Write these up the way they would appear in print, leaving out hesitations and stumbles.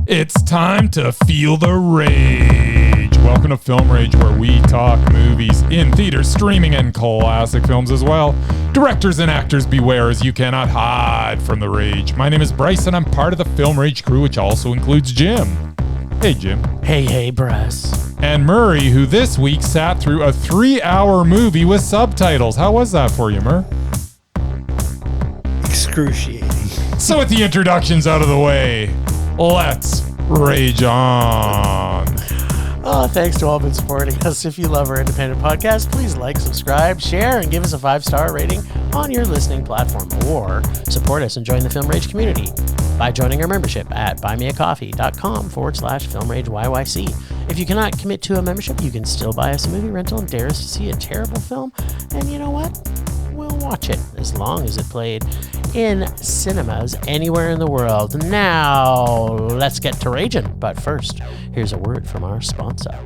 It's time to feel the rage. Welcome to Film Rage, where we talk movies in theaters, streaming, and classic films as well. Directors and actors beware, as you cannot hide from the rage. My name is Bryce, and I'm part of the Film Rage crew, which also includes Jim. Hey, Jim. Hey, Bryce. And Murray, who this week sat through a 3-hour movie with subtitles. How was that for you, Mur? Excruciating. So with the introductions out of the way, let's rage on. Oh, thanks to all been supporting us. If you love our independent podcast, please like, subscribe, share, and give us a 5-star rating on your listening platform. Or support us and join the Film Rage community by joining our membership at buymeacoffee.com/FilmRageYYC. If you cannot commit to a membership, you can still buy us a movie rental and dare us to see a terrible film. And you know what? We'll watch it as long as it played in cinemas anywhere in the world. Now, let's get to raging. But first, here's a word from our sponsor.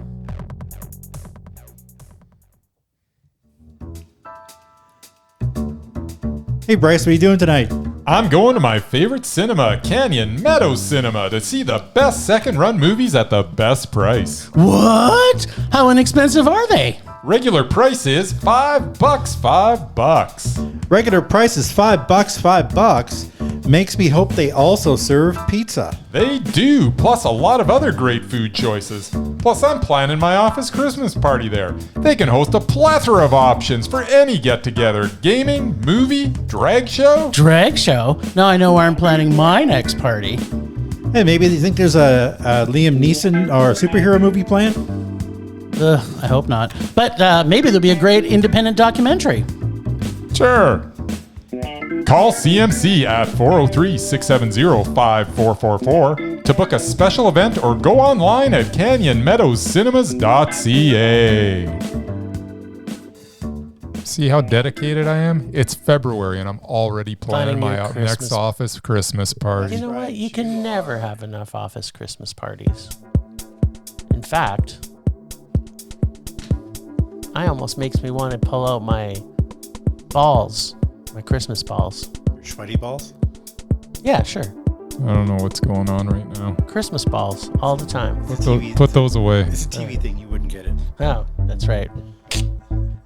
Hey Bryce, what are you doing tonight? I'm going to my favorite cinema, Canyon Meadows Cinema, to see the best second-run movies at the best price. What? How inexpensive are they? Regular price is $5. Regular price is $5. Makes me hope they also serve pizza. They do, plus a lot of other great food choices. Plus, I'm planning my office Christmas party there. They can host a plethora of options for any get-together. Gaming, movie, drag show. Drag show? Now I know where I'm planning my next party. Hey, maybe you think there's a Liam Neeson or a superhero movie planned? I hope not. But maybe there'll be a great independent documentary. Sure. Call CMC at 403-670-5444 to book a special event or go online at canyonmeadowscinema.ca. See how dedicated I am? It's February and I'm already planning my next office Christmas party. You know what? You can never have enough office Christmas parties. In fact, I almost makes me want to pull out my balls. My Christmas balls. Your sweaty balls? Yeah, sure. I don't know what's going on right now. Christmas balls all the time. Put those away. It's a TV thing. You wouldn't get it. Oh, that's right.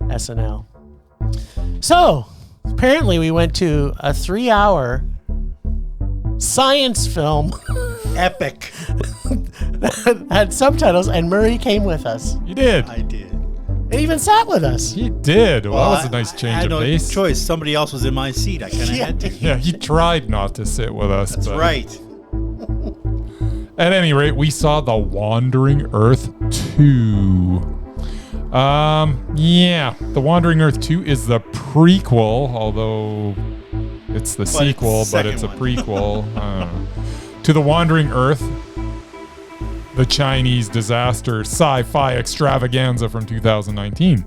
SNL. So, apparently we went to a 3-hour science film. Epic. that had subtitles, and Murray came with us. You did. I did. And even sat with us. He did. Well, that was a nice change of pace. Choice. Somebody else was in my seat. I kind of had to. Yeah, he tried not to sit with us. That's right. At any rate, we saw The Wandering Earth 2. The Wandering Earth 2 is the prequel, although it's the sequel, but it's a prequel to The Wandering Earth, the Chinese disaster sci-fi extravaganza from 2019.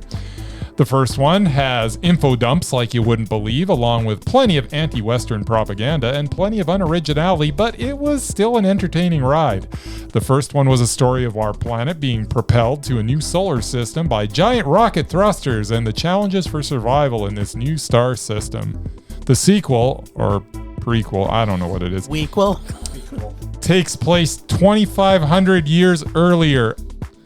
The first one has info dumps like you wouldn't believe, along with plenty of anti-Western propaganda and plenty of unoriginality, but it was still an entertaining ride. The first one was a story of our planet being propelled to a new solar system by giant rocket thrusters and the challenges for survival in this new star system. The sequel, or prequel, I don't know what it is. Wequel? Takes place 2,500 years earlier,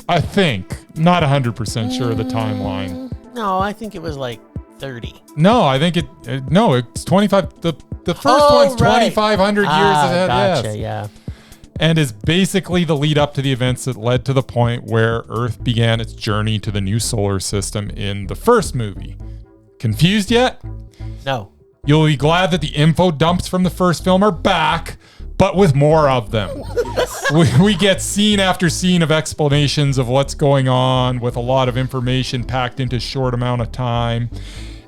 I think. Not 100% sure of the timeline. No, I think it was like 30. No, I think it's 25. The first one's 2,500 years ahead. Gotcha, yes. yeah. And is basically the lead up to the events that led to the point where Earth began its journey to the new solar system in the first movie. Confused yet? No. You'll be glad that the info dumps from the first film are back, but with more of them. we get scene after scene of explanations of what's going on with a lot of information packed into a short amount of time.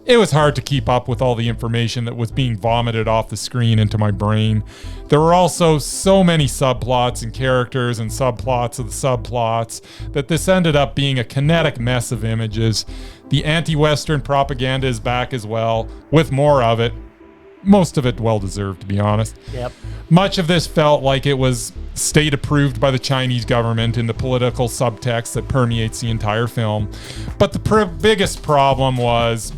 It was hard to keep up with all the information that was being vomited off the screen into my brain. There were also so many subplots and characters and subplots of the subplots that this ended up being a kinetic mess of images. The anti-Western propaganda is back as well, with more of it. Most of it well-deserved, to be honest. Yep. Much of this felt like it was state-approved by the Chinese government in the political subtext that permeates the entire film. But the biggest problem was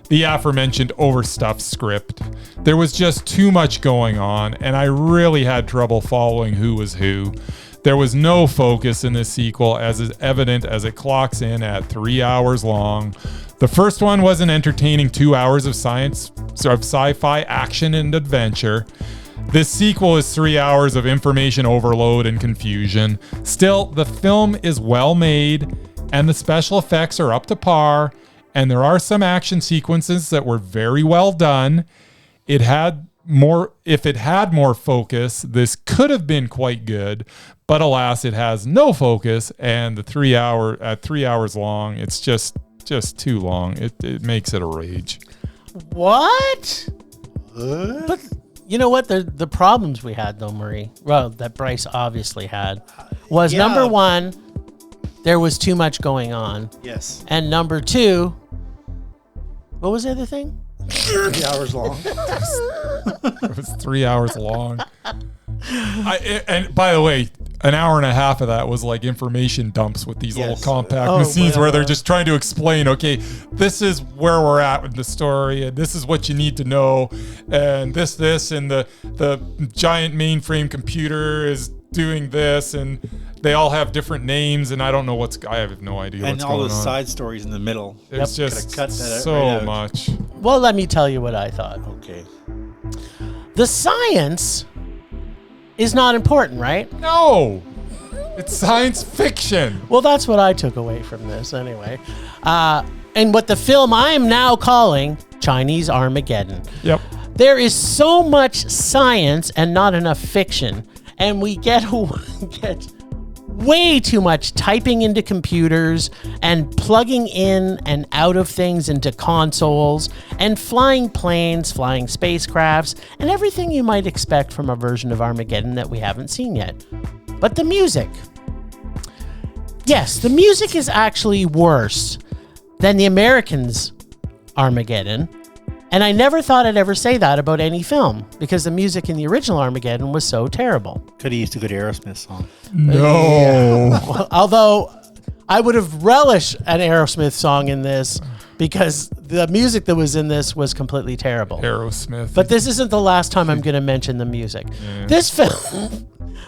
the aforementioned overstuffed script. There was just too much going on, and I really had trouble following who was who. There was no focus in this sequel, as is evident as it clocks in at 3 hours long. The first one was an entertaining 2 hours of sci-fi action and adventure. This sequel is 3 hours of information overload and confusion. Still, the film is well made, and the special effects are up to par, and there are some action sequences that were very well done. If it had more focus, this could have been quite good, but alas, it has no focus, and at 3 hours long, it's just too long. It makes it a rage. What? But you know what? The problems we had though, Murray, well, that Bryce obviously had, was number one, there was too much going on. Yes. And number two, what was the other thing? 3 hours long. It was 3 hours long. And by the way, an hour and a half of that was like information dumps with these little compact scenes where they're just trying to explain, okay, this is where we're at with the story, and this is what you need to know, and this, and the giant mainframe computer is doing this, and they all have different names, and I don't know I have no idea what's going on. And all the side stories in the middle. It's just so much. Well, let me tell you what I thought. Okay. The science is not important, right? No, it's science fiction. Well, that's what I took away from this anyway. And what the film I am now calling Chinese Armageddon. Yep. There is so much science and not enough fiction. And we get way too much typing into computers and plugging in and out of things into consoles and flying planes, flying spacecrafts, and everything you might expect from a version of Armageddon that we haven't seen yet. But the music. Yes, the music is actually worse than the Americans' Armageddon. And I never thought I'd ever say that about any film because the music in the original Armageddon was so terrible. Could have used a good Aerosmith song. No. Yeah. Although I would have relished an Aerosmith song in this because the music that was in this was completely terrible. Aerosmith. But this isn't the last time I'm going to mention the music. Yeah. This film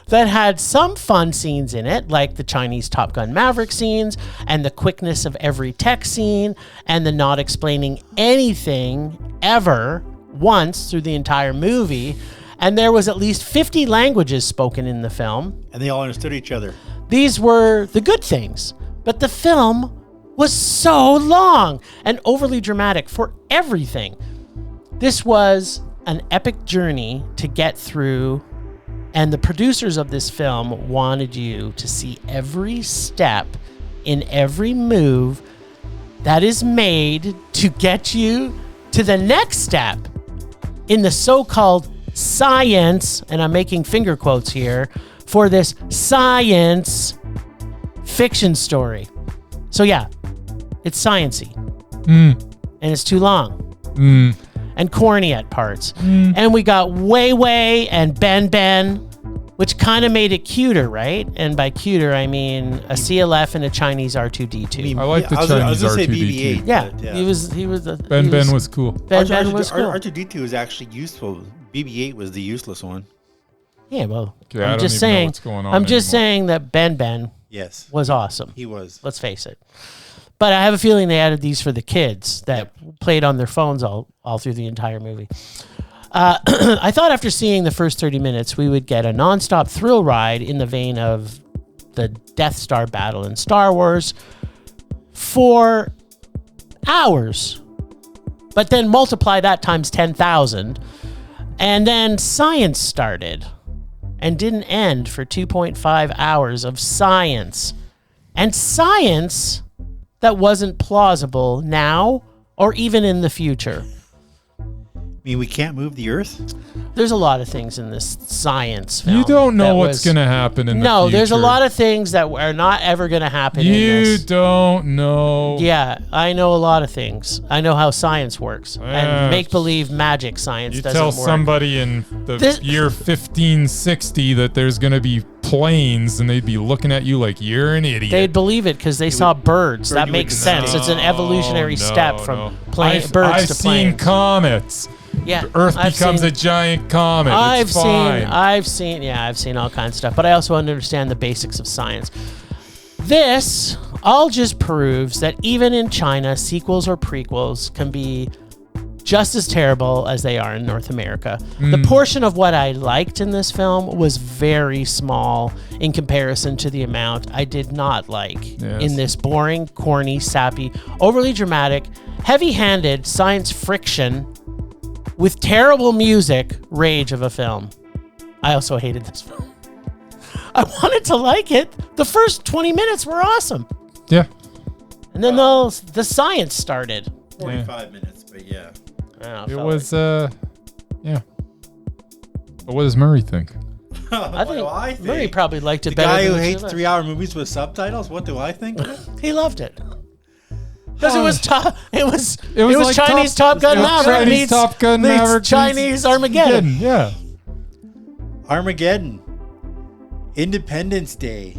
that had some fun scenes in it, like the Chinese Top Gun Maverick scenes and the quickness of every tech scene and the not explaining anything ever once through the entire movie. And there was at least 50 languages spoken in the film. And they all understood each other. These were the good things. But the film was so long and overly dramatic for everything. This was an epic journey to get through, and the producers of this film wanted you to see every step in every move that is made to get you to the next step in the so-called science, and I'm making finger quotes here, for this science fiction story. So yeah, it's sciencey. And it's too long. And corny at parts. And we got Wei and Ben, which kind of made it cuter, right? And by cuter, I mean a CLF and a Chinese R2-D2. I like the Chinese I was gonna say R2-D2. BB-8. Yeah, but, he was the Ben was cool. Ben was cool. R2-D2 was actually useful. BB-8 was the useless one. Yeah, well, Okay, I I'm don't just even know saying. what's going on I'm just anymore. saying that Ben Yes, was awesome. he was. Let's face it. But I have a feeling they added these for the kids that played on their phones all through the entire movie. I thought after seeing the first 30 minutes, we would get a nonstop thrill ride in the vein of the Death Star battle in Star Wars for hours. But then multiply that times 10,000. And then science started and didn't end for 2.5 hours of science. And science that wasn't plausible now or even in the future. I mean, we can't move the Earth? There's a lot of things in this science film. You don't know what's going to happen in the future. No, there's a lot of things that are not ever going to happen in this. You don't know. Yeah, I know a lot of things. I know how science works. And make-believe magic science doesn't work. You tell somebody in the year 1560 that there's going to be planes, and they'd be looking at you like you're an idiot. They'd believe it because they saw birds. That makes sense. It's an evolutionary step from birds to planes. I've seen comets. Yeah, Earth becomes a giant comet. It's fine. I've seen all kinds of stuff, but I also understand the basics of science. This all just proves that even in China, sequels or prequels can be just as terrible as they are in North America. The portion of what I liked in this film was very small in comparison to the amount I did not like in this boring, corny, sappy, overly dramatic, heavy-handed science friction with terrible music rage of a film. I also hated this film. I wanted to like it. The first 20 minutes were awesome. Yeah. And then the science started. 45 minutes, but yeah. It was, yeah. But what does Murray think? I think Murray probably liked it the better. The guy than who hates 3-hour movies with subtitles? What do I think? He loved it. Because it was like Chinese Top Gun Maverick meets Chinese Armageddon. Yeah. Armageddon. Independence Day.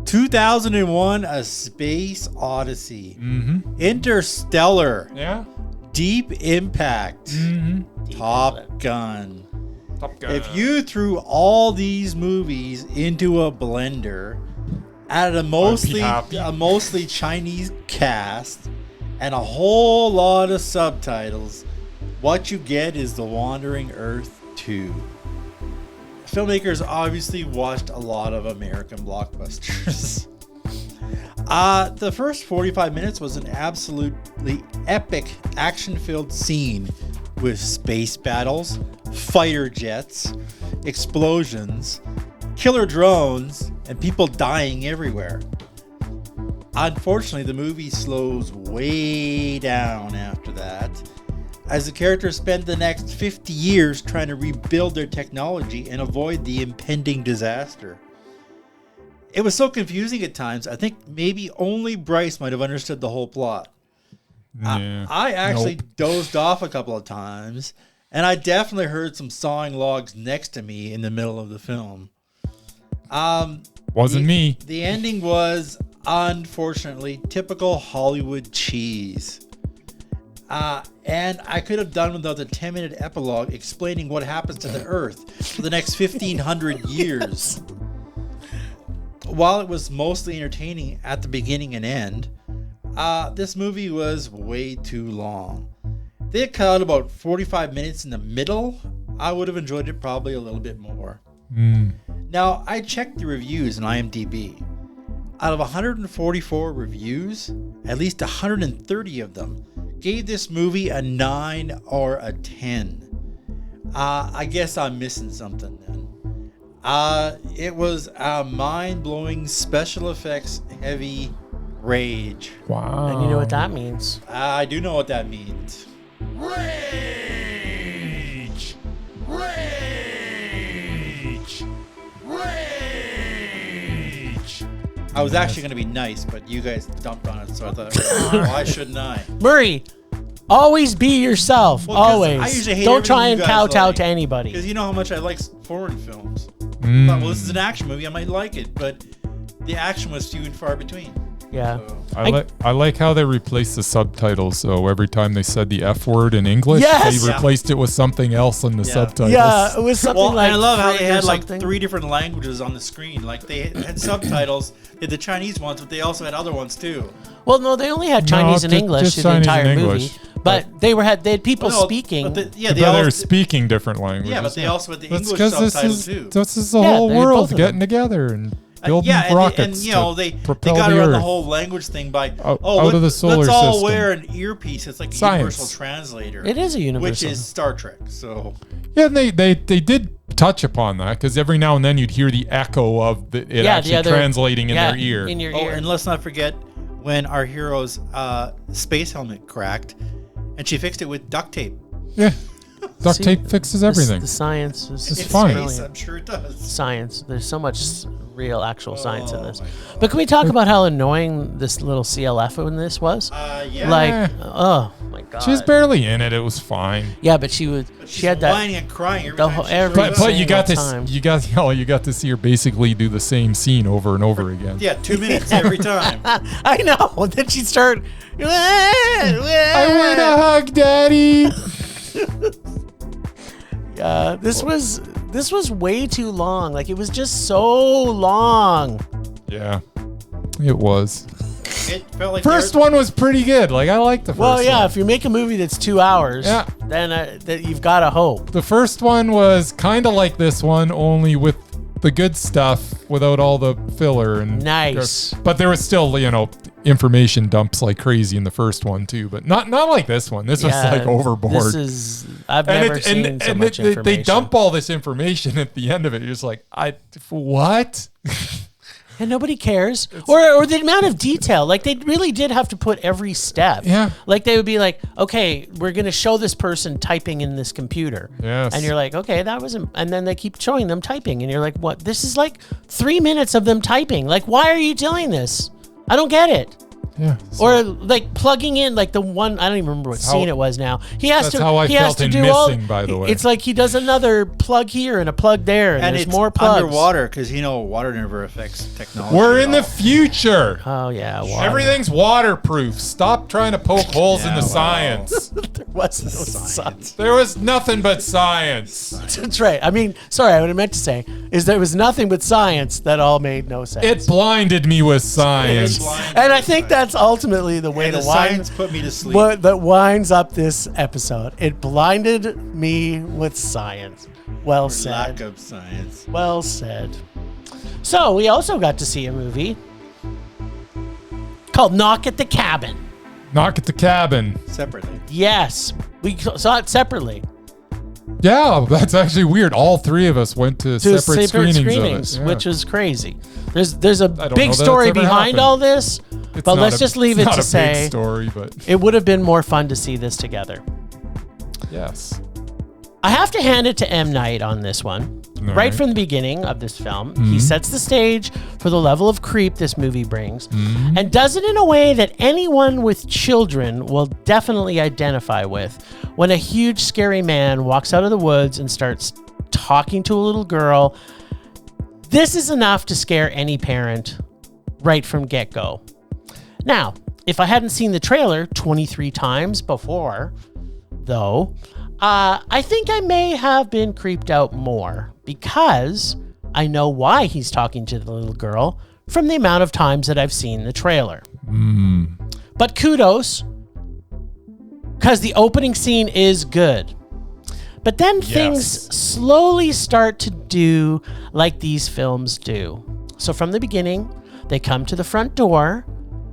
2001: A Space Odyssey. Mm-hmm. Interstellar. Yeah. Deep Impact. Mm-hmm. Top Gun. Top Gun. If you threw all these movies into a blender, added a mostly Chinese cast and a whole lot of subtitles, what you get is The Wandering Earth 2. Filmmakers obviously watched a lot of American blockbusters. The first 45 minutes was an absolutely epic action-filled scene with space battles, fighter jets, explosions, killer drones, and people dying everywhere. Unfortunately, the movie slows way down after that, as the characters spend the next 50 years trying to rebuild their technology and avoid the impending disaster. It was so confusing at times, I think maybe only Bryce might have understood the whole plot. Yeah. I actually dozed off a couple of times, and I definitely heard some sawing logs next to me in the middle of the film. Wasn't me. The ending was, unfortunately, typical Hollywood cheese. And I could have done without the 10-minute epilogue explaining what happens to the Earth for the next 1,500 years. While it was mostly entertaining at the beginning and end, this movie was way too long. If they had cut out about 45 minutes in the middle, I would have enjoyed it probably a little bit more. Now, I checked the reviews on IMDb. Out of 144 reviews, at least 130 of them gave this movie a 9 or a 10. I guess I'm missing something then. It was a mind-blowing special effects heavy rage. Wow. And you know what that means. I do know what that means. Rage! Rage! Rage! I was actually going to be nice, but you guys dumped on it, so I thought, why shouldn't I? Murray, always be yourself. Well, always. I usually hate Don't try and everything you guys kowtow like. to anybody. Because you know how much I like foreign films. I thought, well, this is an action movie, I might like it, but the action was few and far between. Yeah. So. I like how they replaced the subtitles. So every time they said the F word in English, Yes! they replaced it with something else in the subtitles. Yeah, it was something like. I love how they Frig or had like something. 3 different languages on the screen. Like they had subtitles, they had the Chinese ones, but they also had other ones too. Well, no, they only had Chinese and just English in the Chinese entire and movie. English. But they had people speaking. But They're speaking different languages. Yeah, but they also had the That's English 'cause subtitles too. This is the Yeah, whole they had both world of getting them. together and building and rockets you know, to they propel got the around Earth. the whole language thing by Out of the solar let's all system. wear an earpiece. It's like a Science. universal translator. It is a universal. which is Star Trek. So Yeah, and they did touch upon that because every now and then you'd hear the echo of it actually translating in their ear. In your oh, ear. and let's not forget when our hero's space helmet cracked, and she fixed it with duct tape. Yeah. Duct tape fixes everything. The science is fine. brilliant. I'm sure it does. Science. There's so much real, actual science in this. But can we talk about how annoying this little CLF in this was? Yeah. Like, oh my god. She was barely in it. It was fine. Yeah, but she was. She had that. whining and crying every the time whole- she every- shows up. But you got Single this. time. You got to see her basically do the same scene over and over again. Yeah, 2 minutes every time. I know. Then she'd start. I want a hug, Daddy. This was way too long. Like, it was just so long. Yeah, it was. It felt like First one was pretty good. Like, I liked the first Well, yeah. one. If you make a movie that's 2 hours, Yeah. then that you've got to hope. The first one was kind of like this one, only with the good stuff without all the filler and Nice. But there was still, information dumps like crazy in the first one too. But not like this one. This was like overboard. I've never seen so much information. They dump all this information at the end of it. You're just like, what? And nobody cares. Or the amount of detail. Like, they really did have to put every step. Yeah. Like, they would be like, okay, we're going to show this person typing in this computer. Yes. And you're like, okay, that wasn't. And then they keep showing them typing. And you're like, what? This is like 3 minutes of them typing. Like, why are you doing this? I don't get it. Yeah. Or like plugging in, like the one, I don't even remember what scene it was now. He has That's to. how I he has felt to in do all. Missing, by the way. It's like he does another plug here and a plug there, and there's it's more plugs. underwater because water never affects technology. We're at in the all. future. Oh yeah, water. Everything's waterproof. Stop trying to poke holes in the well. science. There was no science. There was nothing but science. That's right. I mean, sorry, what I meant to say is there was nothing but science that all made no sense. It blinded me with science. And I think that's ultimately the way And to the wind. science put me to sleep. That winds up this episode. It blinded me with science. Well said. Lack of science. Well said. So we also got to see a movie called Knock at the Cabin. Knock at the cabin. Separately. Yes, we saw it separately. Yeah, that's actually weird. All three of us went to separate screenings of it. Yeah. which is crazy. There's a don't know big that story it's ever behind happened. all this, It's but not let's just leave it not to a say big story, but it would have been more fun to see this together. yes. I have to hand it to M. Night on this one. All Right from the beginning of this film, he sets the stage for the level of creep this movie brings and does it in a way that anyone with children will definitely identify with when a huge scary man walks out of the woods and starts talking to a little girl. This is enough to scare any parent right from get-go. Now, if I hadn't seen the trailer 23 times before, though, I think I may have been creeped out more because I know why he's talking to the little girl from the amount of times that I've seen the trailer. But kudos, because the opening scene is good. But then things slowly start to do like these films do. So from the beginning, they come to the front door,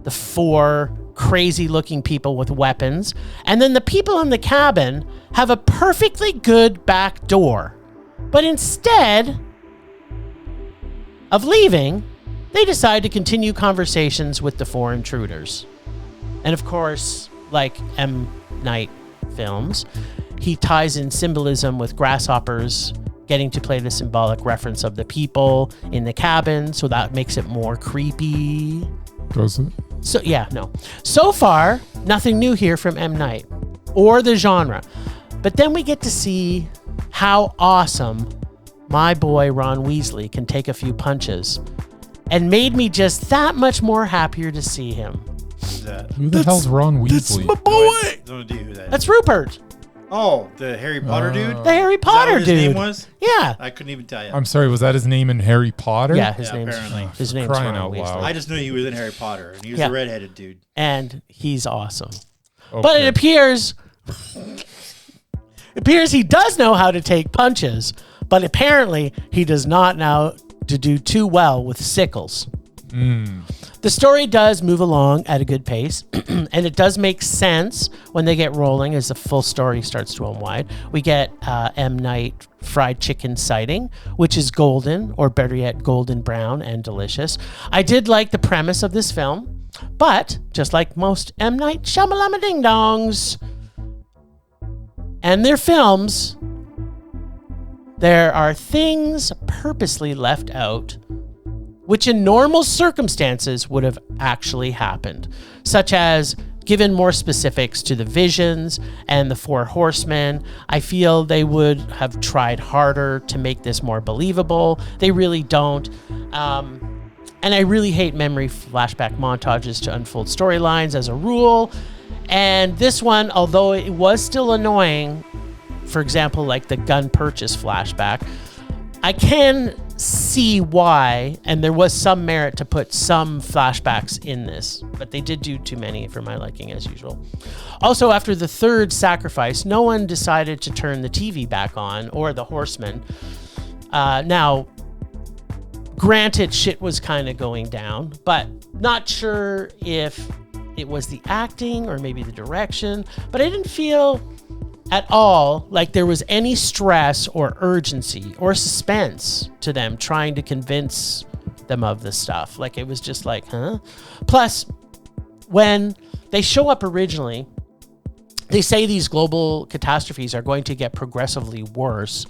the four crazy looking people with weapons, and then the people in the cabin have a perfectly good back door. But instead of leaving, they decide to continue conversations with the four intruders. And of course, like M. Night films, he ties in symbolism with grasshoppers getting to play the symbolic reference of the people in the cabin, so that makes it more creepy. Does it? So yeah, no. So far, nothing new here from M. Night or the genre. But then we get to see how awesome my boy Ron Weasley can take a few punches, and made me just that much more happier to see him. Who's that? Who the hell's Ron Weasley? Boy! Don't do who that is. That's Rupert, Oh, the Harry Potter dude? the Harry Is that Potter what his dude. name was? Yeah. I couldn't even tell you. I'm sorry, was that his name in Harry Potter? Yeah, his Yeah, name's apparently. his name's Crying Ron out Weasley. loud. I just knew he was in Harry Potter, and he was Yeah. the redheaded dude. And he's awesome. Okay. But it appears he does know how to take punches, but apparently he does not know to do too well with sickles. The story does move along at a good pace, and it does make sense when they get rolling as the full story starts to unwind. We get M. Night fried chicken sighting, which is golden, or better yet, golden brown and delicious. I did like the premise of this film, but just like most M. Night Shyamalan ding-dongs, and their films, there are things purposely left out which in normal circumstances would have actually happened, such as given more specifics to the visions and the four horsemen. I feel they would have tried harder to make this more believable. They really don't. And I really hate memory flashback montages to unfold storylines as a rule. And this one, although it was still annoying, for example, like the gun purchase flashback, I can see why, and there was some merit to put some flashbacks in this, but they did do too many for my liking as usual. Also, after the third sacrifice, no one decided to turn the TV back on or the horsemen. Now, granted, shit was kind of going down, but not sure if it was the acting or maybe the direction, but I didn't feel at all like there was any stress or urgency or suspense to them trying to convince them of this stuff. Like, it was just like, huh? Plus, when they show up originally, they say these global catastrophes are going to get progressively worse.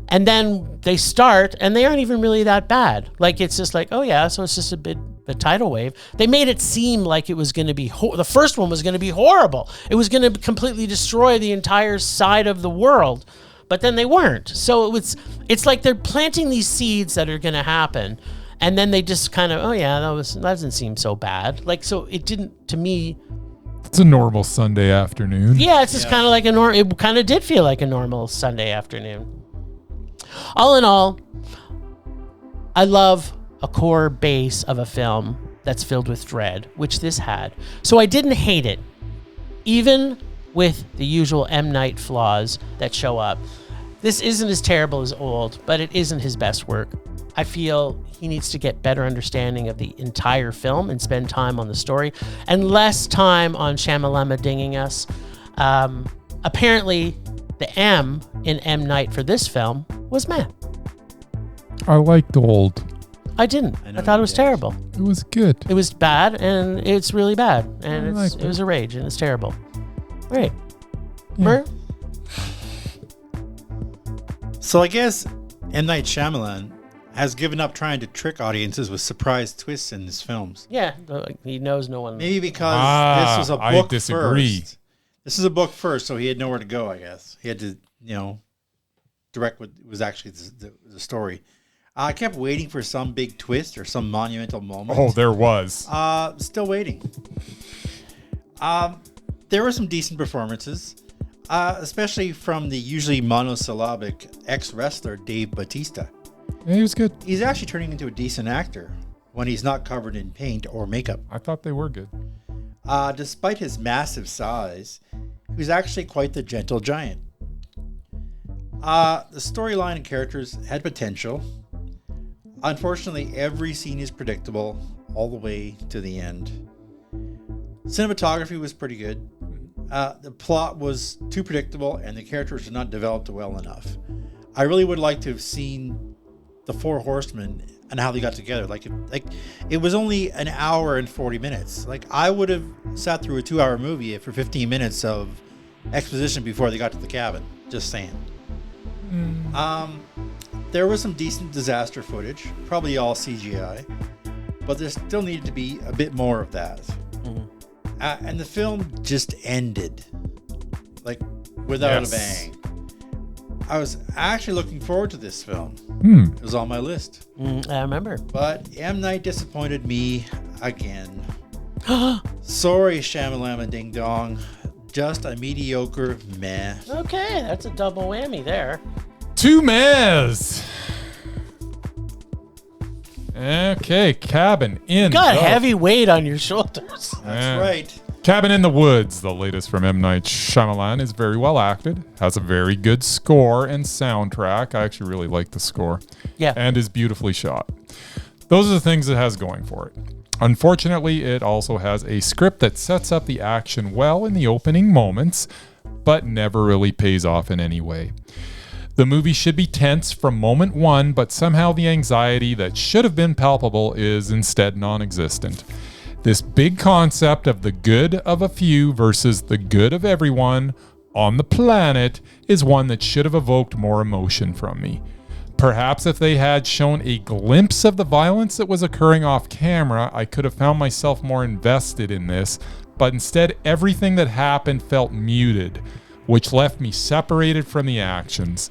And then they start, and they aren't even really that bad. Like, it's just like, oh yeah, so it's just a tidal wave. They made it seem like it was going to be, the first one was going to be horrible. It was going to completely destroy the entire side of the world. But then they weren't. So it's like they're planting these seeds that are going to happen. And then they just kind of, oh yeah, that doesn't seem so bad. Like, so it didn't, to me. It's a normal Sunday afternoon. Yeah, it's just kind of like it kind of did feel like a normal Sunday afternoon. All in all, I love a core base of a film that's filled with dread, which this had. So I didn't hate it, even with the usual M. Night flaws that show up. This isn't as terrible as Old, but it isn't his best work. I feel he needs to get better understanding of the entire film and spend time on the story and less time on Shyamalan dinging us. Apparently, the M in M. Night for this film was meh. I liked Old. I didn't. I thought it was terrible. It was good. It was bad, and it's really bad, and it was a rage, and it's terrible. All right. Yeah. Mur? So I guess M. Night Shyamalan has given up trying to trick audiences with surprise twists in his films. Yeah, he knows no one. Maybe because this was a book I disagree. first. This is a book first, so he had nowhere to go, I guess. He had to, direct what was actually the story. I kept waiting for some big twist or some monumental moment. Oh, there was. Still waiting. There were some decent performances, especially from the usually monosyllabic ex-wrestler Dave Bautista. Yeah, he was good. He's actually turning into a decent actor when he's not covered in paint or makeup. I thought they were good. Despite his massive size, he was actually quite the gentle giant. The storyline and characters had potential. Unfortunately, every scene is predictable all the way to the end. Cinematography was pretty good. The plot was too predictable, and the characters were not developed well enough. I really would like to have seen the Four Horsemen and how they got together. Like it was only an hour and 40 minutes. Like, I would have sat through a 2-hour movie for 15 minutes of exposition before they got to the cabin. Just saying. There was some decent disaster footage, probably all CGI, but there still needed to be a bit more of that. And the film just ended, like, without a bang. I was actually looking forward to this film. It was on my list. I remember. But M. Night disappointed me again. Sorry, Shyamalan Ding Dong. Just a mediocre meh. Okay, that's a double whammy there. 2 mehs. Okay, Cabin in Got a heavy weight on your shoulders. That's right. Cabin in the Woods, the latest from M. Night Shyamalan, is very well acted, has a very good score and soundtrack. I actually really like the score. Yeah. And is beautifully shot. Those are the things it has going for it. Unfortunately, it also has a script that sets up the action well in the opening moments, but never really pays off in any way. The movie should be tense from moment one, but somehow the anxiety that should have been palpable is instead non-existent. This big concept of the good of a few versus the good of everyone on the planet is one that should have evoked more emotion from me. Perhaps if they had shown a glimpse of the violence that was occurring off camera, I could have found myself more invested in this, but instead everything that happened felt muted, which left me separated from the actions.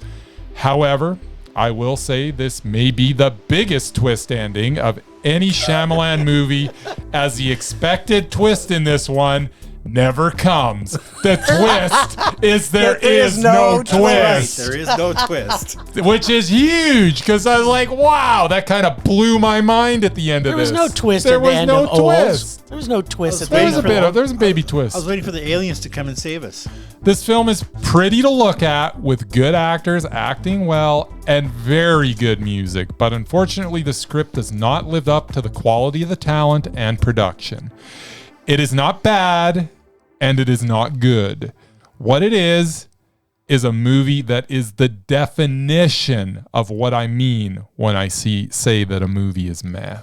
However, I will say this may be the biggest twist ending of any Shyamalan movie, as the expected twist in this one never comes. The twist is there is no twist. Right, there is no twist. Which is huge, because I was like, wow, that kind of blew my mind at the end of this. There was no twist There at the was end no of twist. Oz. There was no twist at the There end was of there was a baby twist. I was waiting for the aliens to come and save us. This film is pretty to look at, with good actors acting well and very good music, but unfortunately the script does not live up to the quality of the talent and production. It is not bad, and it is not good. What it is a movie that is the definition of what I mean when I say that a movie is meh.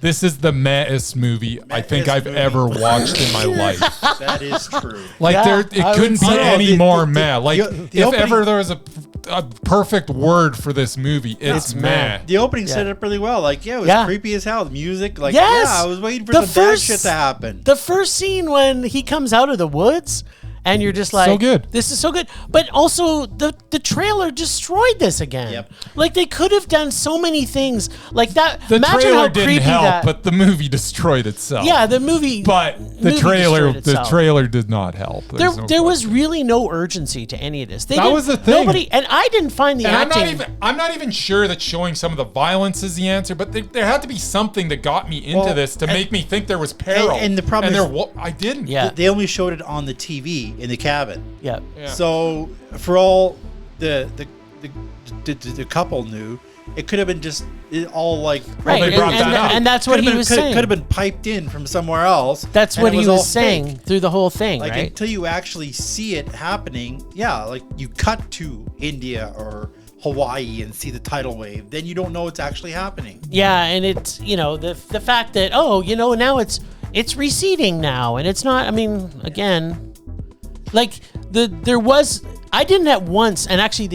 This is the mehest movie I think I've ever watched in my life. That is true. Like Yeah, it couldn't be any more meh. Like the if opening- ever there was a perfect word for this movie, it's meh. The opening set it up really well. Like, it was creepy as hell. The music, like, Yes! I was waiting for The some bad first- shit to happen. The first scene when he comes out of the woods and you're just like, So good. This is so good. But also the trailer destroyed this again. Yep. Like, they could have done so many things like that. The Imagine trailer how didn't creepy help, that. but the movie destroyed itself. Yeah, the movie. But the movie trailer destroyed itself. did not help. There There's no was question. really no urgency to any of this. That was the thing. Nobody, and I didn't find the And acting. I'm not even sure that showing some of the violence is the answer, but there had to be something that got me into this to make me think there was peril. and the problem is- I didn't. Yeah. They only showed it on the TV in the cabin. Yeah. So for all the couple knew, it could have been just all like Right, they brought that up. and that's what he was saying. Could have been piped in from somewhere else. That's and what it he all was saying fake. through the whole thing, Like, right? until you actually see it happening, like you cut to India or Hawaii and see the tidal wave, then you don't know it's actually happening. Yeah, and it's the fact that now it's receding now, and it's not. I mean, again, like I didn't at once, and actually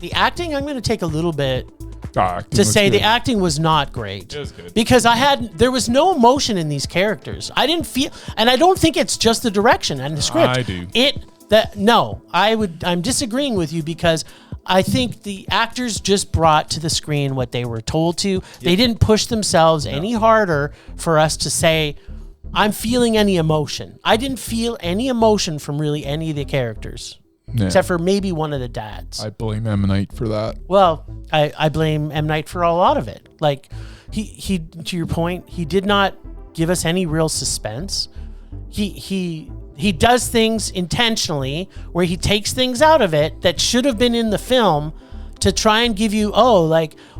the acting, I'm going to take a little bit to say the acting was not great. It was good. Because there was no emotion in these characters. I didn't feel, and I don't think it's just the direction and the script. I do. I'm disagreeing with you, because I think the actors just brought to the screen what they were told to. Yep. They didn't push themselves any harder for us to say, I'm feeling any emotion. I didn't feel any emotion from really any of the characters. Yeah. Except for maybe one of the dads. I blame M. Night for that. Well, I blame M. Night for a lot of it. Like, he to your point, he did not give us any real suspense. He does things intentionally where he takes things out of it that should have been in the film to try and give you,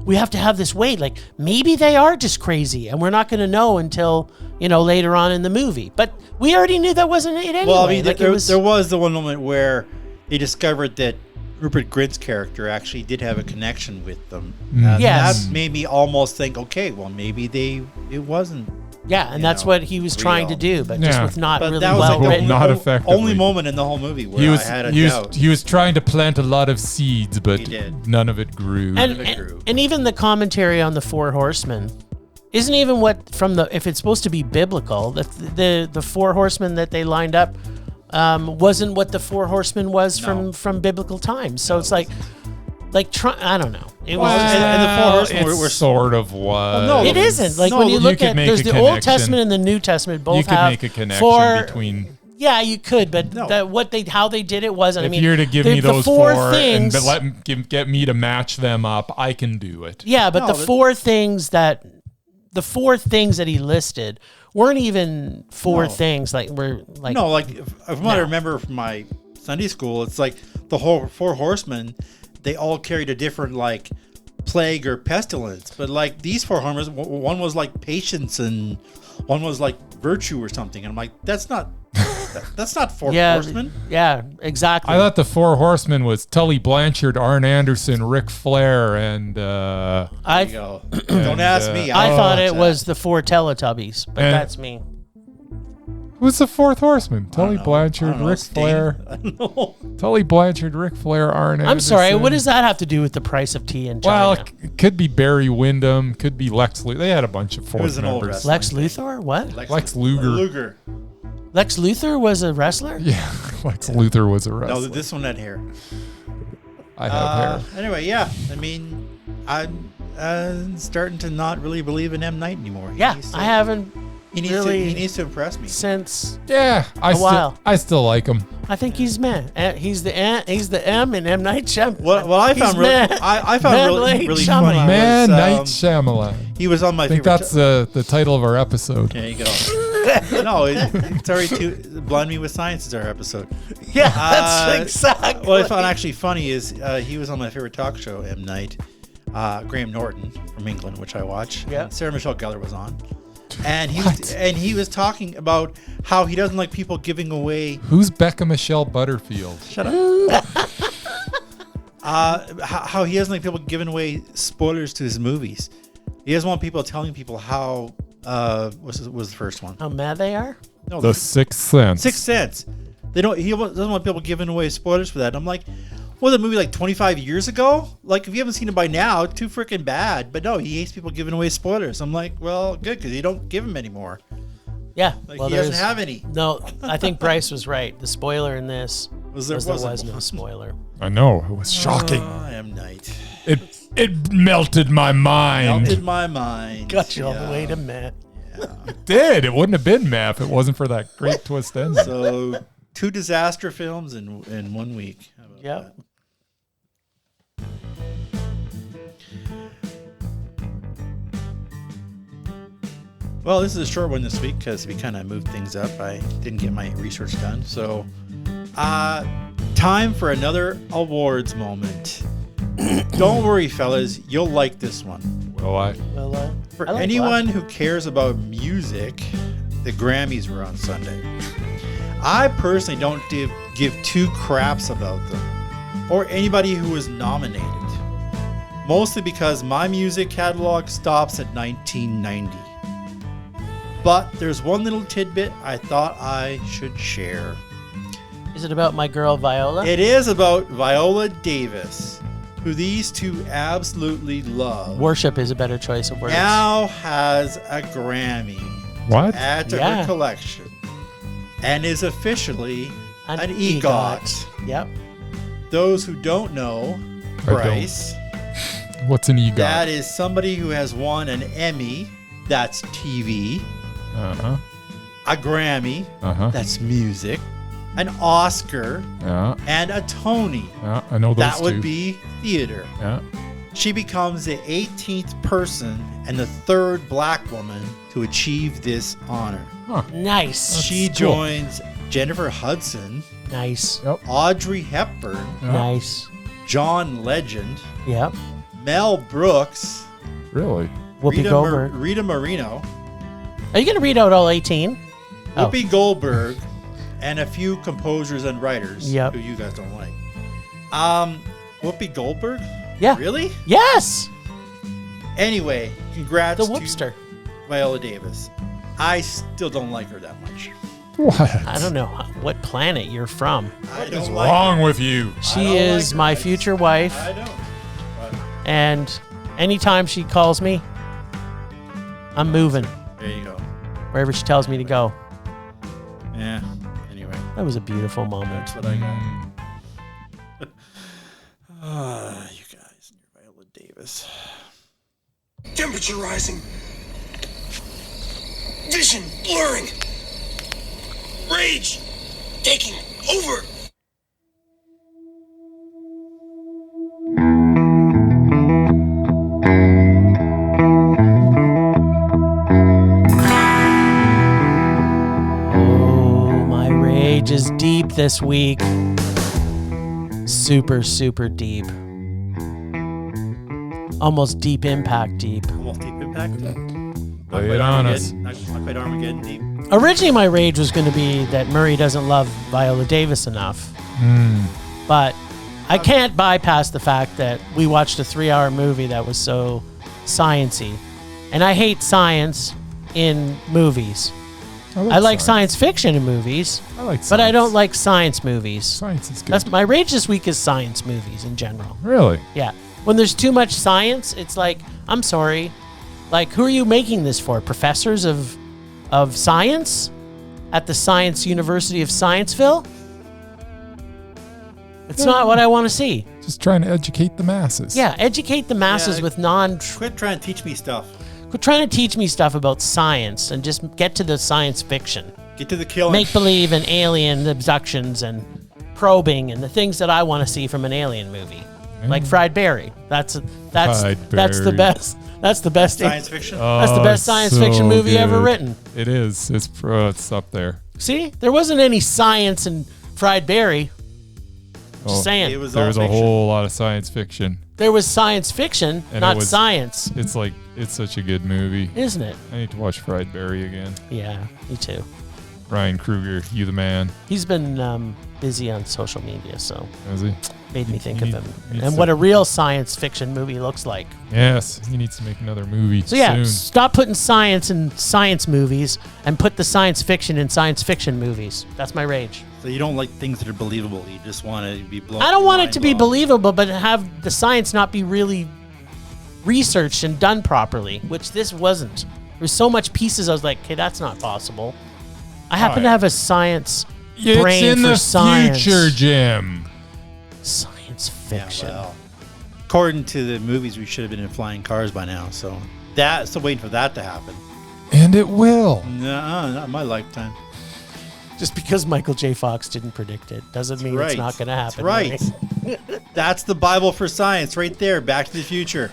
we have to have this weight. Like, maybe they are just crazy and we're not going to know until, later on in the movie. But we already knew that wasn't it anyway. Well, I mean, like, there was the one moment where they discovered that Rupert Grint's character actually did have a connection with them. Yes. That made me almost think, okay, well, maybe it wasn't. Yeah, and that's what he was trying to do, but just with not really that was well like written. Not effectively. only moment in the whole movie where I had a doubt. He was trying to plant a lot of seeds, but He did. none of it grew. And even the commentary on the Four Horsemen isn't even if it's supposed to be biblical, the Four Horsemen that they lined up wasn't what the Four Horsemen was from biblical times. So it's like I don't know. It was and the Four Horsemen were sort of was. no, it isn't. Like, when you you look could at make there's a the Old connection. Testament and the New Testament both You could have make a connection between. Yeah, you could, but No. how they did it wasn't. If you're to give me the those four things, and get me to match them up, I can do it. yeah, but No, the but- four things that he listed weren't even four things. Like, we're like, No, like from what I remember from my Sunday school, it's like the whole Four Horsemen, they all carried a different like plague or pestilence. But like these Four Horsemen, one was like patience and one was like virtue or something. And I'm like, that's not That's not Four Yeah, Horsemen. yeah, exactly. I thought the Four Horsemen was Tully Blanchard, Arn Anderson, Ric Flair, and There you go. Don't ask me. I thought watched it that. was the 4 Teletubbies, but And- that's me. who's the fourth horseman? Tully I don't Blanchard, know, Ric Sting? Flair. I don't know. Tully Blanchard, Ric Flair, Arn Anderson. I'm sorry, what does that have to do with the price of tea in Well, China? it could be Barry Windham, could be Lex Luthor. They had a bunch of was fourth an old members. wrestler. Lex Luthor? What? Lex Luger. Luger. Lex Luthor was a wrestler? Yeah, Lex Luthor was a No, wrestler. this one had hair. I have hair. Anyway, yeah. I mean, I'm starting to not really believe in M. Night anymore. Yeah, I haven't He needs really he needs to impress me. since. Yeah, while. I still like him. I think he's man. He's the M in M Night Shyamalan. What I found really, I found really funny. Man, was, Night Shyamalan. He was on my I think favorite. that's the title of our episode. There you go. No, it's already too. Blind Me with Science is our episode. Yeah, that's exactly. What I found actually funny is he was on my favorite talk show, M. Night. Graham Norton from England, which I watch. Yeah. And Sarah Michelle Gellar was on. And he was talking about how he doesn't like people giving away Who's Becca Michelle Butterfield? Shut up. How he doesn't like people giving away spoilers to his movies. He doesn't want people telling people how was the first one? How mad they are? No, The Sixth Sense. Sixth Sense. He doesn't want people giving away spoilers for that. And I'm like, well, the movie like 25 years ago? Like, if you haven't seen it by now, too freaking bad. But no, he hates people giving away spoilers. I'm like, well, good, because you don't give them anymore. Yeah. Like, he doesn't have any. No, I think Bryce was right. The spoiler in this There was wasn't. no spoiler. I know, it was shocking. M. Night. It melted my mind. Melted my mind. Got you all the way to Matt. It did. It wouldn't have been Matt if it wasn't for that great twist ending. So, 2 disaster films in 1 week. How about Yep. that? Well, this is a short one this week because we kind of moved things up. I didn't get my research done. So, time for another awards moment. Don't worry, fellas. You'll like this one. Well, Well, For I like anyone who cares about music, the Grammys were on Sunday. I personally don't give 2 craps about them or anybody who was nominated. Mostly because my music catalog stops at 1990. But there's one little tidbit I thought I should share. Is it about my girl Viola? It is about Viola Davis, who these 2 absolutely love. Worship is a better choice of words. Now has a Grammy. what? Add to Yeah. her collection and is officially an EGOT. Yep. Those who don't know, Bryce, What's an EGOT? that is somebody who has won an Emmy, that's TV, Uh-huh. a Grammy, Uh-huh. that's music, an Oscar, Yeah. and a Tony. Yeah. I know those That two. would be theater. Yeah. She becomes the 18th person and the 3rd black woman to achieve this honor. Huh. Nice. She cool. joins Jennifer Hudson, Nice. Yep. Audrey Hepburn, Yeah. Nice. John Legend, Yep. Mel Brooks, Really? Whoopi Goldberg. Rita Moreno, Are you going to read out all 18? Oh. Whoopi Goldberg, and a few composers and writers Yep. who you guys don't like. Whoopi Goldberg? Yeah. Really? Yes. Anyway, congrats The to Whoopster. Viola Davis. I still don't like her that much. What? I don't know what planet you're from. I What's don't like wrong her. with you? She don't is like her. my I just- future wife, I don't. But and anytime she calls me, I'm moving there you go. wherever she tells me to go. Yeah. Anyway, That was a beautiful moment. that's what I got. You guys, and your Viola Davis. Temperature rising. Vision blurring. Rage taking over. Oh, my rage is deep this week. Super, super deep. Almost deep impact deep. Almost Deep Impact. Lay it on us. Not quite Armageddon Deep. Originally, my rage was going to be that Murray doesn't love Viola Davis enough. But I can't bypass the fact that we watched a 3-hour movie that was so sciencey. And I hate science in movies. I like science fiction in movies. I like science. But I don't like science movies. Science is good. That's my rage this week is science movies in general. Really? Yeah. When there's too much science, it's like, I'm sorry. Like, who are you making this for? Professors of science at the Science University of Scienceville? It's not what I want to see. Just trying to educate the masses. Yeah, educate the masses with non... Quit trying to teach me stuff. Quit trying to teach me stuff about science and just get to the science fiction. Get to the killing. Make believe and alien abductions and probing and the things that I want to see from an alien movie. Like Fried Berry. That's the best. That's the best science fiction. That's the best science fiction movie ever written. It is. It's up there. See, there wasn't any science in Fried Berry. Just saying. It was there all was a fiction. whole lot of science fiction. There was science fiction, And not it was- science, It's such a good movie. isn't it? I need to watch Fried Berry again. Yeah, me too. Ryan Kruger, you the man. He's been busy on social media, so Is he? made me think He of him needs and to- what a real science fiction movie looks like. Yes, he needs to make another movie So yeah, soon. stop putting science in science movies and put the science fiction in science fiction movies. That's my rage. So you don't like things that are believable. You just want to be blown. I don't want it mind to be blown. believable, but have the science not be really researched and done properly, which this wasn't. There's so much pieces. I was like, okay, that's not possible. I happen to have a science brain It's in for the science. future, Jim. Science Yeah, fiction. well, according to the movies, we should have been in flying cars by now. So that's still waiting for that to happen. And it will. No, not in my lifetime. Just because Michael J. Fox didn't predict it doesn't mean it's not going to happen. That's right. That's the Bible for science right there. Back to the Future.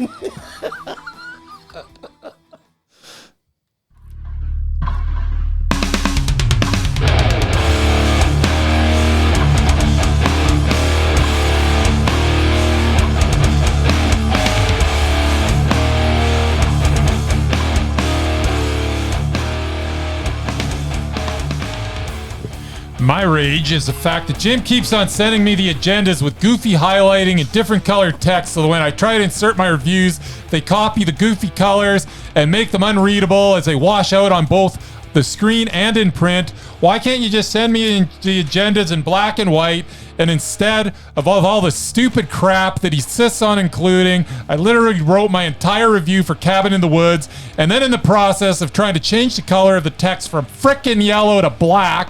My rage is the fact that Jim keeps on sending me the agendas with goofy highlighting and different colored text, so that when I try to insert my reviews, they copy the goofy colors and make them unreadable as they wash out on both the screen and in print. Why can't you just send me the agendas in black and white? And instead of all the stupid crap that he insists on including, I literally wrote my entire review for Cabin in the Woods, and then in the process of trying to change the color of the text from frickin' yellow to black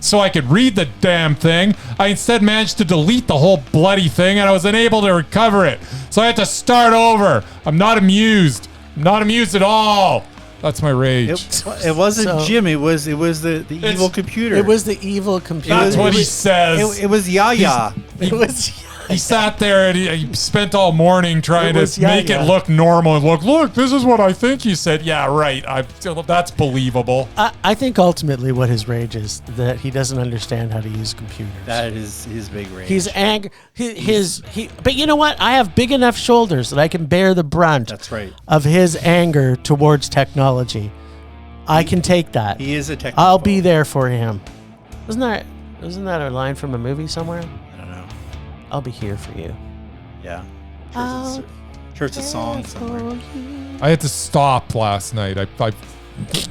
so I could read the damn thing, I instead managed to delete the whole bloody thing, and I was unable to recover it. So I had to start over. I'm not amused. I'm not amused at all. That's my rage. It wasn't So- Jim. It was the evil computer. It was the evil computer. That's what he it, says. it was Yaya. It was. He sat there and he spent all morning trying It was to make Yaya. it look normal and look, this is what I think you said. Yeah, right. That's believable. I think ultimately what his rage is that he doesn't understand how to use computers. That is his big rage. He's angry. But you know what? I have big enough shoulders that I can bear the brunt. That's right. Of his anger towards technology. I can take that. He is a technophobe. I'll be there for him. Wasn't that a line from a movie somewhere? I don't know. I'll be here for you. Yeah. I'll Sure, it's a song somewhere. I had to stop last night.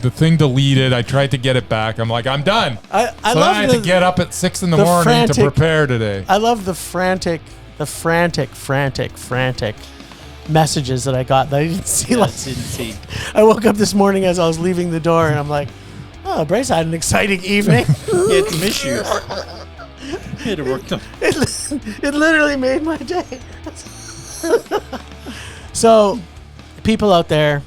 The thing deleted. I tried to get it back. I'm like, I'm done. I So then love I had to get up at 6 in the the morning frantic- to prepare today. I love the frantic messages that I got that I didn't see last. Didn't see. I woke up this morning as I was leaving the door, and I'm like, "Oh, Bryce had an exciting evening." He had some issues. He had to work them. It literally made my day. So, people out there,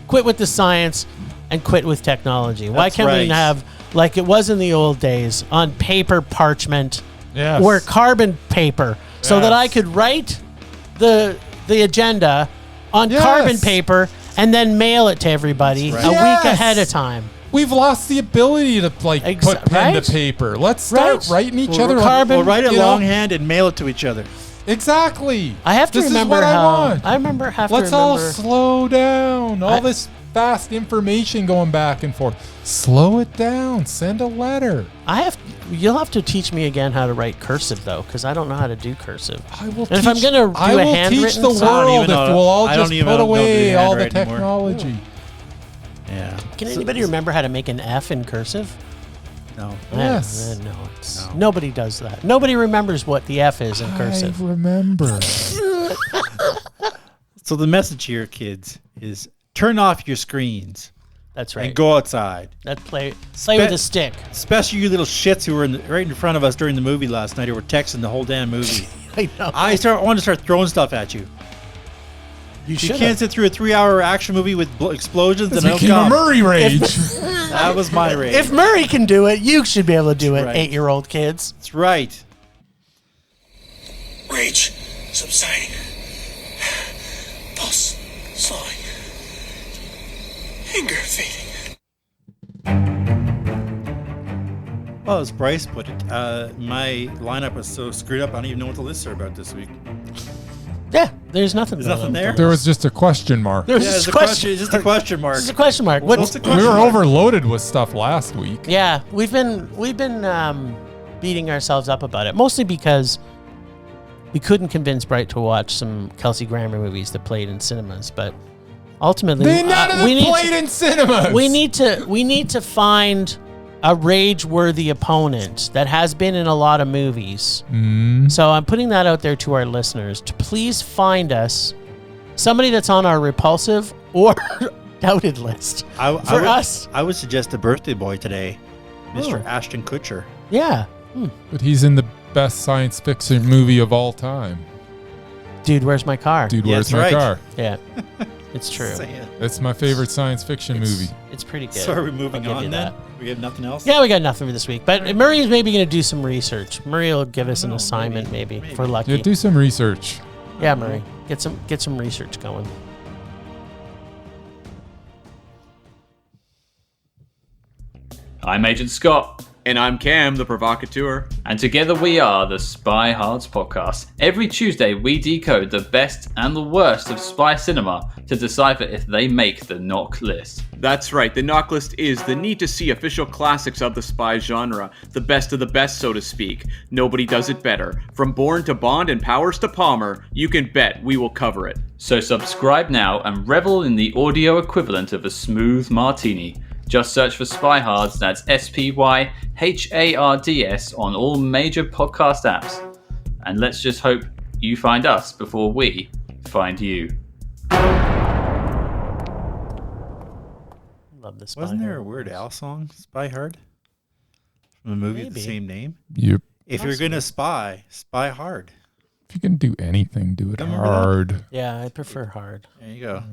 quit with the science and quit with technology. Why That's can't we right. have, like it was in the old days, on paper parchment Yes. or carbon paper, so that Yes. I could write the agenda on Yes. carbon paper and then mail it to everybody That's a right. week Yes. ahead of time. We've lost the ability to put pen right? to paper. Let's start Right. writing each Or other. carbon- We'll write it you know? longhand and mail it to each other. Exactly. I have to This is remember what I how want. I remember have Let's to all remember. slow down. All this fast information going back and forth. Slow it down. Send a letter. You'll have to teach me again how to write cursive though, because I don't know how to do cursive. I will. And if I'm gonna do I a will handwritten, teach the I don't even world if know- we'll all I don't just even put know how to do away all the handwriting anymore. technology. Yeah. Can anybody remember how to make an F in cursive? No. Yes. No. Nobody does that. Nobody remembers what the F is in cursive. I remember. So the message here, kids, is turn off your screens That's right. and go outside. Play with a stick. Especially you little shits who were right in front of us during the movie last night who were texting the whole damn movie. I know. I want to start throwing stuff at you. You can't sit through a 3-hour action movie with explosions This and became a Murray rage. That was my rage. If Murray can do it, you should be able to do it, right. 8-year-old kids. That's right. Rage subsiding. Pulse slowing. Anger fading. Well, as Bryce put it, my lineup was so screwed up, I don't even know what the lists are about this week. Yeah, there's nothing. There's nothing there? There was just a question mark. There's Yeah, just it's a question. It's just a question mark. This is a question mark. What's the We question were mark? overloaded with stuff last week. Yeah, we've been beating ourselves up about it, mostly because we couldn't convince Bright to watch some Kelsey Grammer movies that played in cinemas, but ultimately None of them played in cinemas. we need to find a rage-worthy opponent that has been in a lot of movies. So I'm putting that out there to our listeners to please find us somebody that's on our repulsive or doubted list. I would suggest a birthday boy today, Mr. Oh. Ashton Kutcher. Yeah. But he's in the best science fiction movie of all time. Dude, where's my car? Dude, Yeah, where's that's my right. car? Yeah. It's true. That's my favorite science fiction movie. It's pretty good. So are we moving I'll give on you then? that. We have nothing else? Yeah, we got nothing for this week. But Murray's maybe going to do some research. Murray will give us an assignment maybe if we're lucky. Yeah, do some research. Yeah, Murray. Get some research going. I'm Agent Scott. And I'm Cam, the provocateur. And together we are the SpyHards podcast. Every Tuesday we decode the best and the worst of spy cinema to decipher if they make the knock list. That's right, the knock list is the need-to-see official classics of the spy genre. The best of the best, so to speak. Nobody does it better. From Bourne to Bond and Powers to Palmer, you can bet we will cover it. So subscribe now and revel in the audio equivalent of a smooth martini. Just search for SpyHards, that's SpyHards on all major podcast apps. And let's just hope you find us before we find you. Love this. Wasn't there a Weird Al song, Spy Hard? From a movie with the Maybe. same name? Yep. If you're going to spy hard. If you can do anything, do it Remember that? hard. Yeah, I prefer hard. There you go.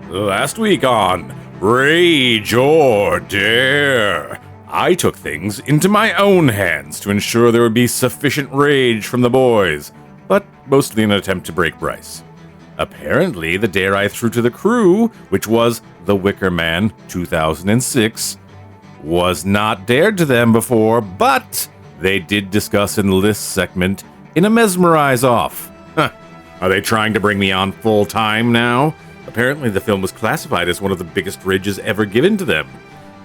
Last week on Rage or Dare, I took things into my own hands to ensure there would be sufficient rage from the boys, but mostly in an attempt to break Bryce. Apparently, the dare I threw to the crew, which was The Wickerman 2006, was not dared to them before, but they did discuss in this segment in a mesmerize off. Huh. Are they trying to bring me on full time now? Apparently the film was classified as one of the biggest rages ever given to them.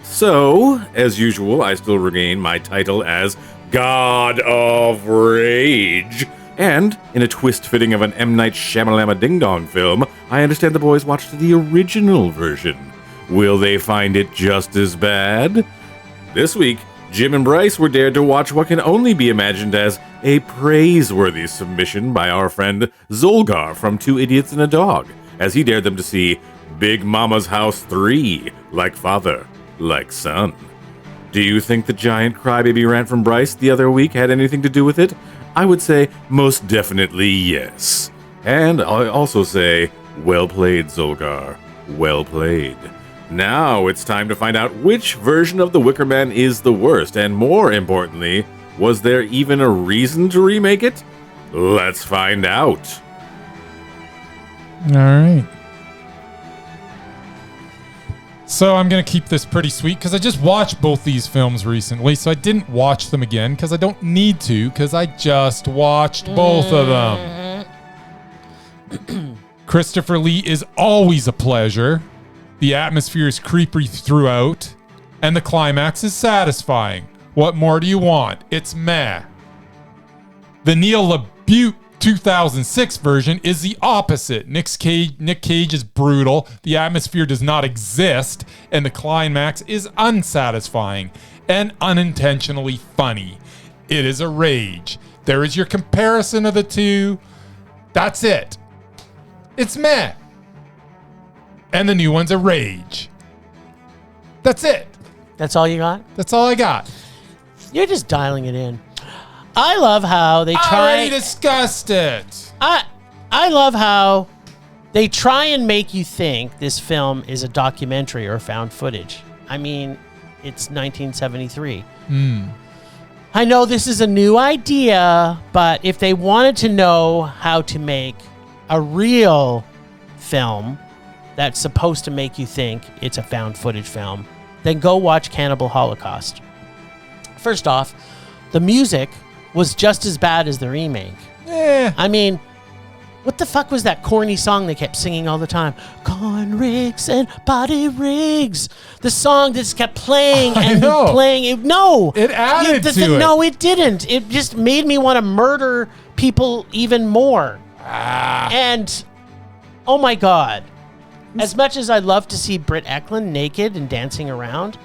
So, as usual, I still regain my title as God of Rage. And, in a twist fitting of an M. Night Shyamalan ding-dong film, I understand the boys watched the original version. Will they find it just as bad? This week, Jim and Bryce were dared to watch what can only be imagined as a praiseworthy submission by our friend Zolgar from Two Idiots and a Dog, as he dared them to see Big Mama's House 3, like father, like son. Do you think the giant crybaby rant from Bryce the other week had anything to do with it? I would say most definitely yes. And I also say, well played, Zolgar. Well played. Now it's time to find out which version of The Wicker Man is the worst, and more importantly, was there even a reason to remake it? Let's find out. All right. So I'm going to keep this pretty sweet because I just watched both these films recently, so I didn't watch them again because I don't need to because I just watched both of them. Christopher Lee is always a pleasure. The atmosphere is creepy throughout. And the climax is satisfying. What more do you want? It's meh. The Neil LaBute 2006 version is the opposite. Nick Cage is brutal. The atmosphere does not exist. And the climax is unsatisfying and unintentionally funny. It is a rage. There is your comparison of the two. That's it. It's meh. And the new one's a rage. That's it. That's all you got? That's all I got. You're just dialing it in. I love how they I try. already discussed it. I love how they try and make you think this film is a documentary or found footage. I mean, it's 1973. I know this is a new idea, but if they wanted to know how to make a real film that's supposed to make you think it's a found footage film, then go watch Cannibal Holocaust. First off, the music was just as bad as the remake. I mean, what the fuck was that corny song they kept singing all the time? Corn rigs and body rigs. The song just kept playing and playing. It added to it. No, it didn't. It just made me want to murder people even more. And, oh my God. As much as I love to see Britt Eklund naked and dancing around,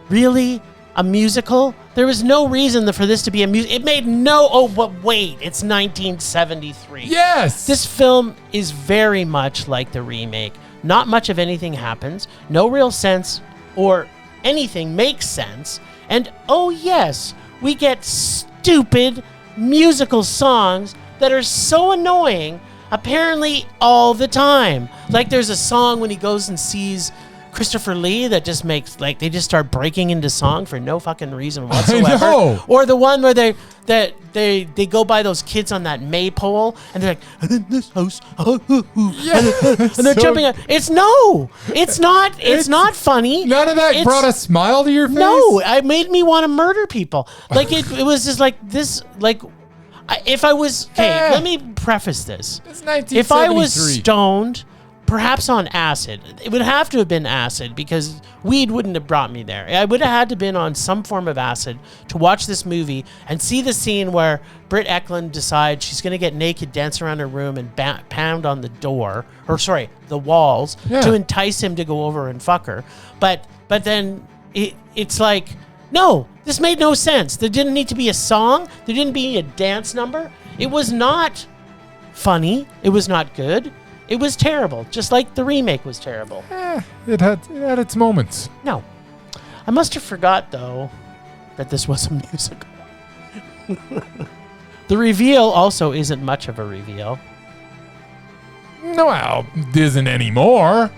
really? A musical? There was no reason for this to be a musical. It made but wait, it's 1973. Yes! This film is very much like the remake. Not much of anything happens. No real sense or anything makes sense. And oh yes, we get stupid musical songs that are so annoying apparently all the time. Like there's a song when he goes and sees Christopher Lee that just makes, they just start breaking into song for no fucking reason whatsoever. I know. Or the one where they go by those kids on that maypole and they're like, and in this house, and they're jumping up. It's not funny. None of that brought a smile to your face? No, it made me want to murder people. Like it was just like this, like if I was, okay, let me preface this. It's 1973. If I was stoned, perhaps on acid, it would have to have been acid because weed wouldn't have brought me there. I would have had to been on some form of acid to watch this movie and see the scene where Britt Eklund decides she's going to get naked, dance around her room, and pound on the the walls to entice him to go over and fuck her. But then it's like, no, this made no sense. There didn't need to be a song. There didn't be a dance number. It was not funny. It was not good. It was terrible, just like the remake was terrible. It had its moments. No. I must have forgot, though, that this was a musical. The reveal also isn't much of a reveal. No, well, it isn't anymore.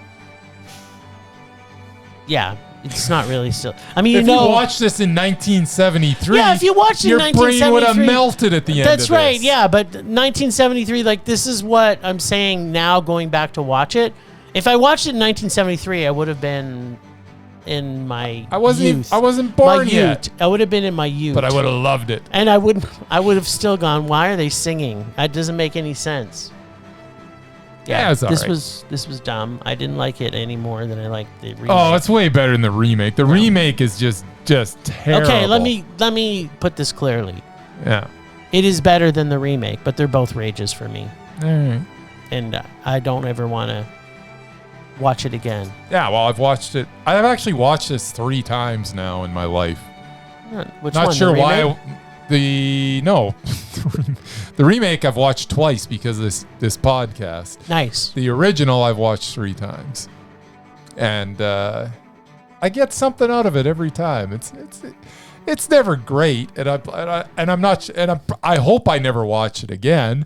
Yeah, it's not really still. I mean, if you watched this in 1973, if you watched it in 1973, your brain would have melted at the end. That's of right. this. Yeah, but 1973, like this is what I'm saying now. Going back to watch it, if I watched it in 1973, I would have been in my youth. I wasn't born yet. I would have been in my youth, but I would have loved it. And I would have still gone, why are they singing? That doesn't make any sense. Yeah, it's all right. This was dumb. I didn't like it any more than I liked the remake. Oh, it's way better than the remake. The remake is just terrible. Okay, let me put this clearly. Yeah. It is better than the remake, but they're both rages for me. All right. And I don't ever want to watch it again. Yeah, well, I've watched it. I've actually watched this 3 times now in my life. Which Not one, sure the why. The remake I've watched twice because of this podcast. Nice. The original I've watched 3 times, and I get something out of it every time. It's never great, and I hope I never watch it again.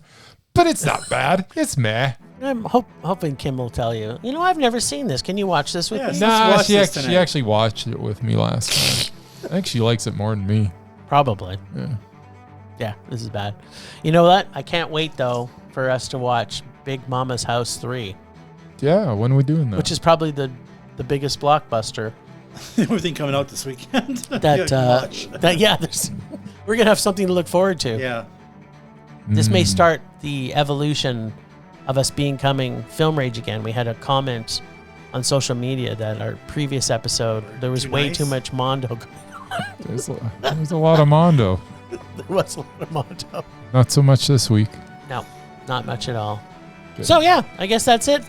But it's not bad. It's meh. I'm hoping Kim will tell you. You know, I've never seen this. Can you watch this with me? Nah, she actually watched it with me last time. I think she likes it more than me. Probably. Yeah, this is bad. You know what? I can't wait, though, for us to watch Big Mama's House 3. Yeah, when are we doing that? Which is probably the biggest blockbuster. Everything coming out this weekend. We're going to have something to look forward to. Yeah. This may start the evolution of us becoming Film Rage again. We had a comment on social media that our previous episode, there was way too much Mondo. There's a lot of Mondo. There was a lot of Mondo. Not so much this week. No, not much at all. Good. So yeah, I guess that's it.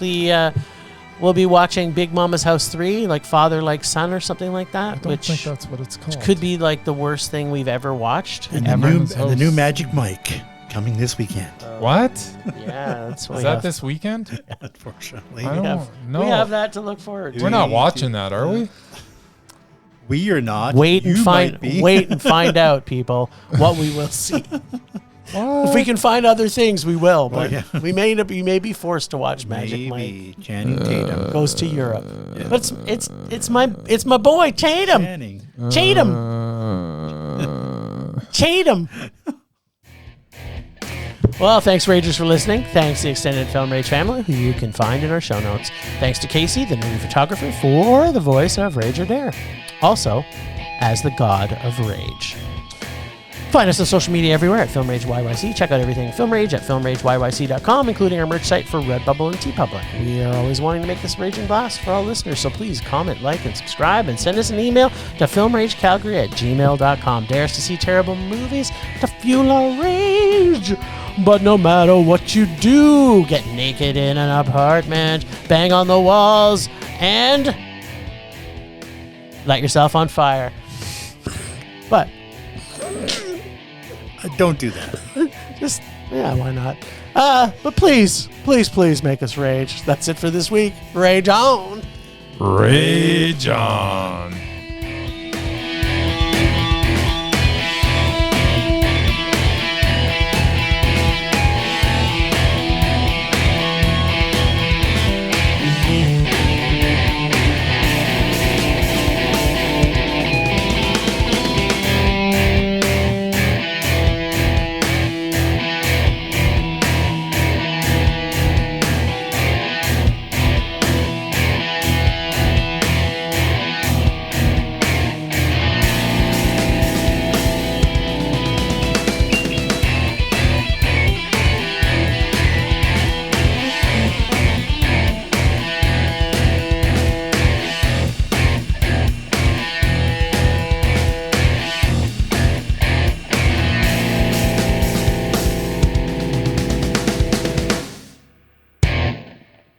We'll be watching Big Mama's House 3, like Father Like Son or something like that, I don't think that's what it's called. could be like the worst thing we've ever watched. And ever. the new Magic Mike coming this weekend. What? Yeah, that's what Is we that have. this weekend? Unfortunately, I don't know. We have that to look forward to. We're not watching that, are we? we are not. Wait You and find might be. wait and find out, people, what we will see. If we can find other things, we will. But yeah. we may be forced to watch Magic Mike Maybe Channing Tatum goes to Europe. But it's my boy Tatum. Channing. Tatum. Well, thanks, Ragers, for listening. Thanks to the extended Film Rage family, who you can find in our show notes. Thanks to Casey, the movie photographer, for the voice of Rage or Dare. Also, as the God of Rage. Find us on social media everywhere at Film Rage YYC. Check out everything Film Rage at filmrageyyc.com, including our merch site for Redbubble and TeePublic. We are always wanting to make this raging blast for all listeners, so please comment, like, and subscribe, and send us an email to filmragecalgary@gmail.com. Dare us to see terrible movies to fuel our rage. But no matter what you do, get naked in an apartment, bang on the walls, and light yourself on fire. But Don't do that. just, yeah, why not? But please make us rage. That's it for this week. Rage on. Rage on.